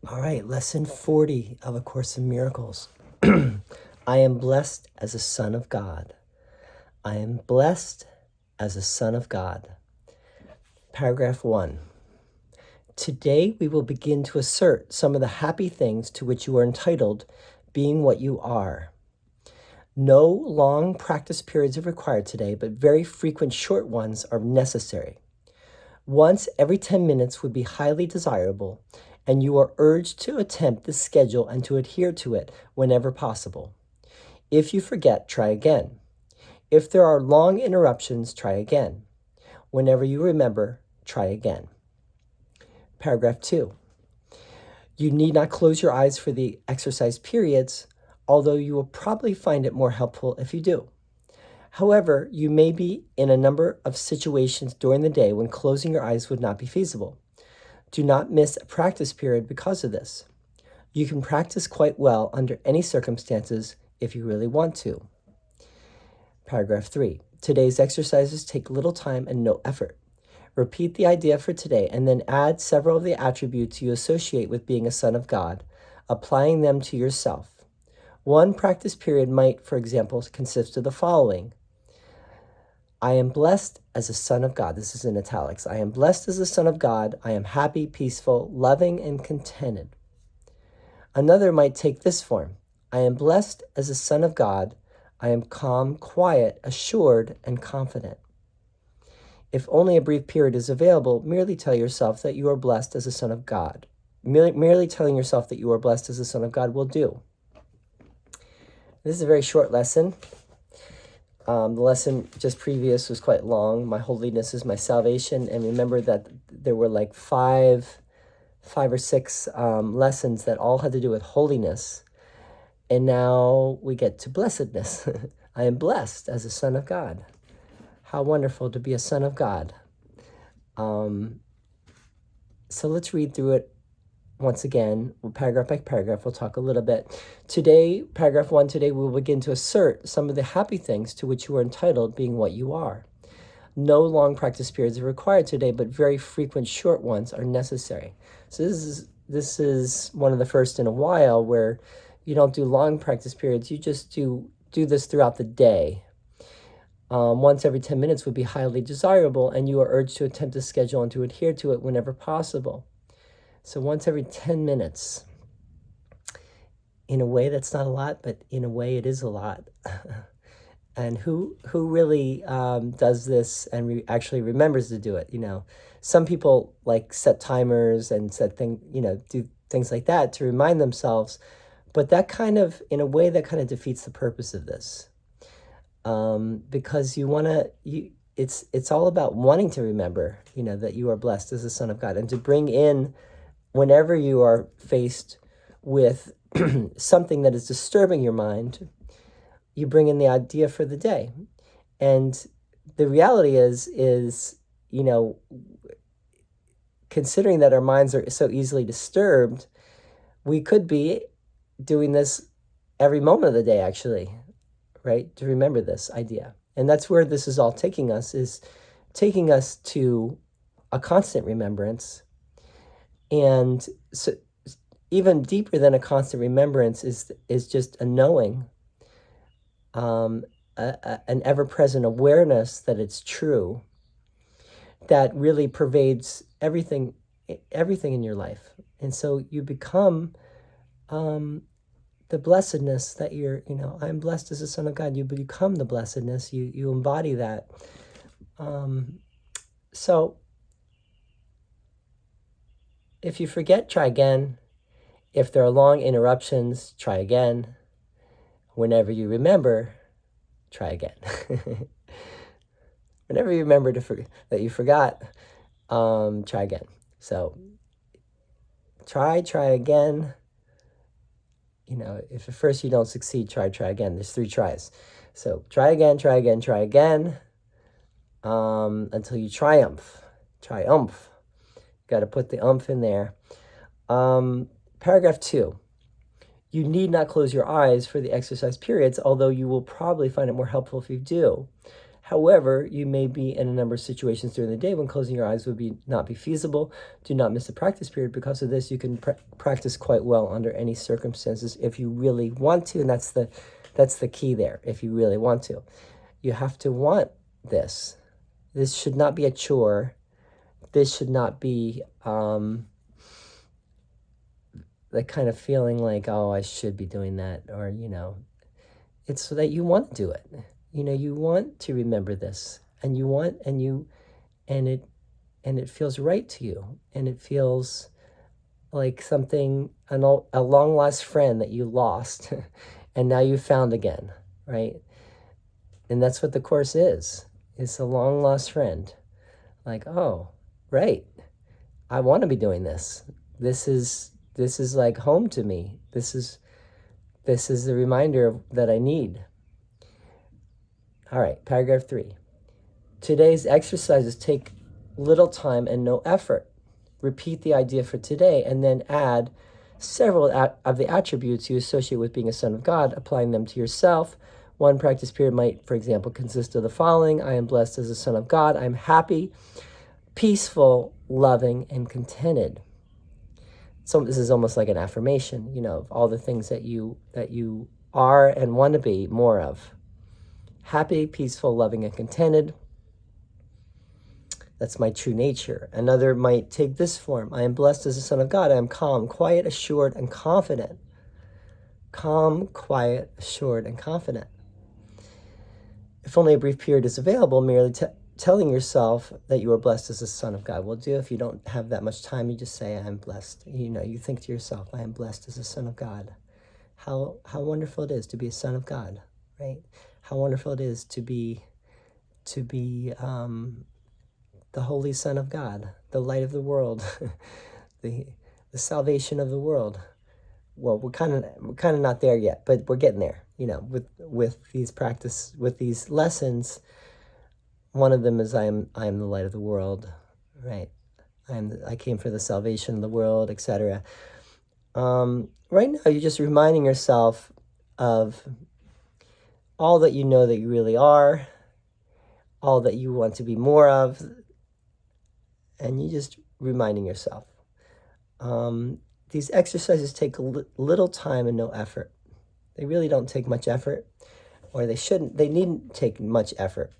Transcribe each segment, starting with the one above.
All right, lesson 40 of A Course in Miracles. I am blessed as a son of God. I am blessed as a son of God. Paragraph 1. Today we will begin to assert some of the happy things to which you are entitled, being what you are. No long practice periods are required today, but very frequent short ones are necessary. Once every 10 minutes would be highly desirable, and you are urged to attempt this schedule and to adhere to it whenever possible. If you forget, try again. If there are long interruptions, try again. Whenever you remember, try again. Paragraph 2. You need not close your eyes for the exercise periods, although you will probably find it more helpful if you do. However, you may be in a number of situations during the day when closing your eyes would not be feasible. Do not miss a practice period because of this. You can practice quite well under any circumstances if you really want to. Paragraph 3. Today's exercises take little time and no effort. Repeat the idea for today and then add several of the attributes you associate with being a son of God, applying them to yourself. One practice period might, for example, consist of the following. I am blessed as a son of God. This is in italics. I am blessed as a son of God. I am happy, peaceful, loving, and contented. Another might take this form. I am blessed as a son of God. I am calm, quiet, assured, and confident. If only a brief period is available, merely tell yourself that you are blessed as a son of God. Merely telling yourself that you are blessed as a son of God will do. This is a very short lesson. The lesson just previous was quite long. My holiness is my salvation. And remember that there were like five or six lessons that all had to do with holiness. And now we get to blessedness. I am blessed as a son of God. How wonderful to be a son of God. So let's read through it once again, paragraph by paragraph. We'll talk a little bit. Today, paragraph 1, today we will begin to assert some of the happy things to which you are entitled, being what you are. No long practice periods are required today, but very frequent short ones are necessary. So this is one of the first in a while where you don't do long practice periods. You just do this throughout the day. Once every 10 minutes would be highly desirable, and you are urged to attempt to schedule and to adhere to it whenever possible. So once every 10 minutes. In a way, that's not a lot, but in a way, it is a lot. And who really does this and actually remembers to do it? You know, some people like set timers and do things like that to remind themselves. But that kind of, in a way, that kind of defeats the purpose of this. Because it's all about wanting to remember, that you are blessed as a son of God, and to bring in, whenever you are faced with something that is disturbing your mind, you bring in the idea for the day. And the reality is, considering that our minds are so easily disturbed, we could be doing this every moment of the day, actually, right? To remember this idea. And that's where this is all taking us, is taking us to a constant remembrance. And so even deeper than a constant remembrance is just a knowing, an ever-present awareness that it's true, that really pervades everything in your life. And so you become the blessedness that you're, I'm blessed as a son of God. You become the blessedness. You embody that. So if you forget, try again. If there are long interruptions, try again. Whenever you remember, try again. Whenever you remember that you forgot, try again. So try again. If at first you don't succeed, try again. There's 3 tries. So try again, until you triumph. Triumph. Got to put the umph in there. Paragraph 2. You need not close your eyes for the exercise periods, although you will probably find it more helpful if you do. However, you may be in a number of situations during the day when closing your eyes would not be feasible. Do not miss a practice period. Because of this, you can practice quite well under any circumstances if you really want to, and that's the key there. If you really want to, you have to want this. This should not be a chore. This should not be the kind of feeling like, oh, I should be doing that, or it's so that you want to do it. You want to remember this, and it feels right to you, and it feels like something, a long lost friend that you lost, and now you found again, right? And that's what the Course is. It's a long lost friend. Like, oh, right, I want to be doing this. This is like home to me. This is the reminder that I need. All right, paragraph 3. Today's exercises take little time and no effort. Repeat the idea for today and then add several of the attributes you associate with being a son of God, applying them to yourself. One practice period might, for example, consist of the following: I am blessed as a son of God. I'm happy, peaceful, loving, and contented. So this is almost like an affirmation, of all the things that you are and want to be more of. Happy, peaceful, loving, and contented. That's my true nature. Another might take this form: I am blessed as a son of God. I am calm, quiet, assured, and confident. Calm, quiet, assured, and confident. If only a brief period is available, merely telling yourself that you are blessed as a son of God will do. If you don't have that much time, you just say, I am blessed. You think to yourself, I am blessed as a son of God. How wonderful it is to be a son of God, right? How wonderful it is to be the holy Son of God, the light of the world, the salvation of the world. Well, we're kind of not there yet, but we're getting there. With these lessons. One of them is I am the light of the world, right? I came for the salvation of the world, etc. Right now, you're just reminding yourself of all that you know that you really are, all that you want to be more of, and you're just reminding yourself. These exercises take little time and no effort. They really don't take much effort, or they needn't take much effort.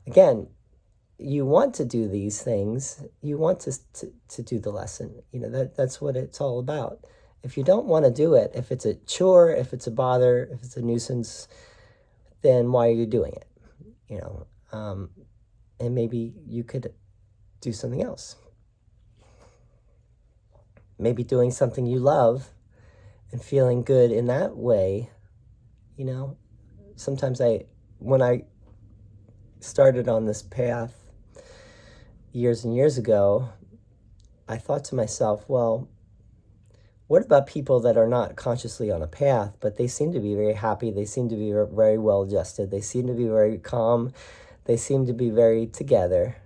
Again, you want to do these things. You want to do the lesson. That's what it's all about. If you don't want to do it, if it's a chore, if it's a bother, if it's a nuisance, then why are you doing it? And maybe you could do something else. Maybe doing something you love and feeling good in that way. Sometimes when I started on this path years and years ago, I thought to myself, well, what about people that are not consciously on a path, but they seem to be very happy, they seem to be very well adjusted, they seem to be very calm, they seem to be very together.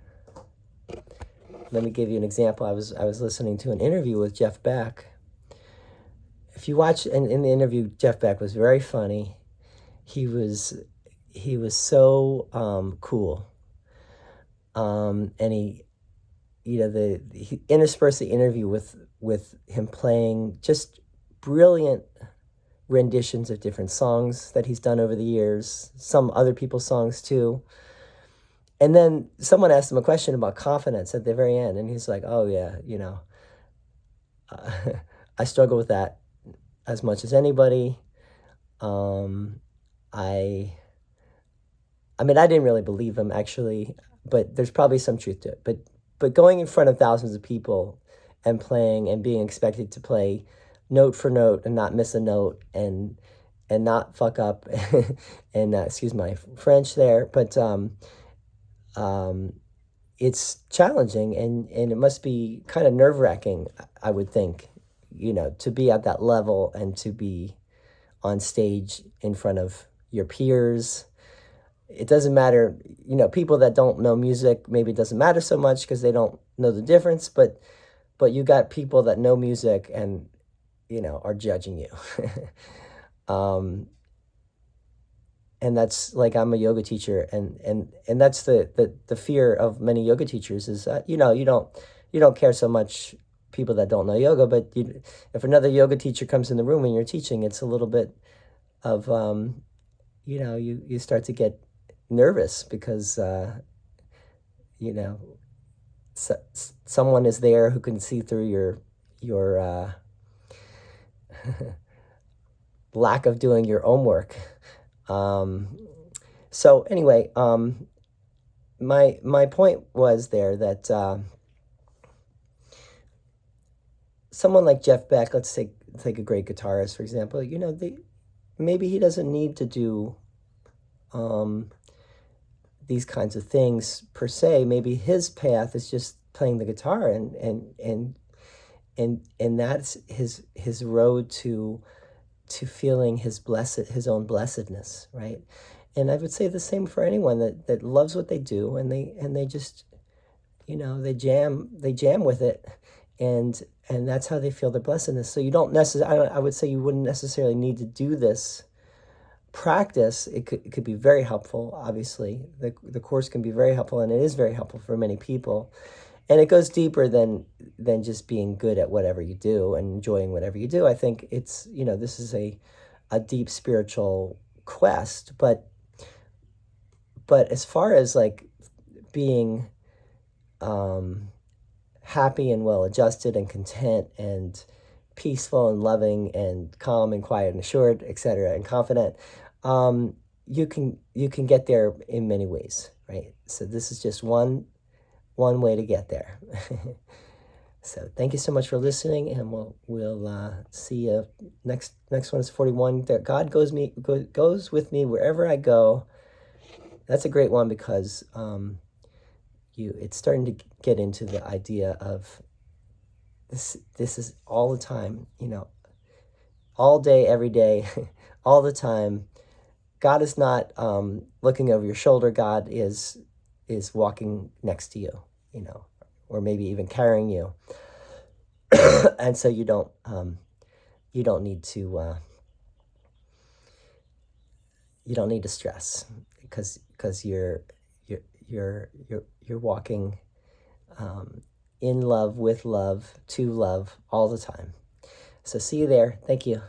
Let me give you an example. I was listening to an interview with Jeff Beck. If you watch, in the interview, Jeff Beck was very funny. He was so cool, and he interspersed the interview with him playing just brilliant renditions of different songs that he's done over the years, some other people's songs too. And then someone asked him a question about confidence at the very end, and he's like, "Oh yeah, I struggle with that as much as anybody. I mean, I didn't really believe him, actually, but there's probably some truth to it. But going in front of thousands of people and playing and being expected to play note for note and not miss a note and not fuck up, and excuse my French there, but it's challenging and it must be kind of nerve-wracking, I would think, to be at that level and to be on stage in front of your peers. It doesn't matter, people that don't know music, maybe it doesn't matter so much because they don't know the difference, but you got people that know music and, are judging you. and that's like, I'm a yoga teacher, and that's the fear of many yoga teachers is, you don't care so much people that don't know yoga, but if another yoga teacher comes in the room and you're teaching, it's a little bit of, you start to get nervous because, someone is there who can see through your lack of doing your own work. So anyway, my point was there that someone like Jeff Beck, let's take a great guitarist, for example, maybe he doesn't need to do these kinds of things per se. Maybe his path is just playing the guitar, and that's his road to feeling his own blessedness, right? And I would say the same for anyone that loves what they do, and they just, they jam with it, and that's how they feel their blessedness. So you don't necessarily, I would say you wouldn't necessarily need to do this practice. It could be very helpful. Obviously, the course can be very helpful, and it is very helpful for many people. And it goes deeper than just being good at whatever you do and enjoying whatever you do. I think it's, this is a deep spiritual quest, but as far as like being happy and well-adjusted and content and peaceful and loving and calm and quiet and assured, etc., and confident, you can get there in many ways, right? So this is just one way to get there. So thank you so much for listening, and we'll see you next one is 41. That God goes with me wherever I go. That's a great one because it's starting to get into the idea of this is all the time, all day, every day, all the time. God is not looking over your shoulder. God is walking next to you, or maybe even carrying you. And so you don't need to stress because you're walking in love, with love, to love all the time. So see you there. Thank you.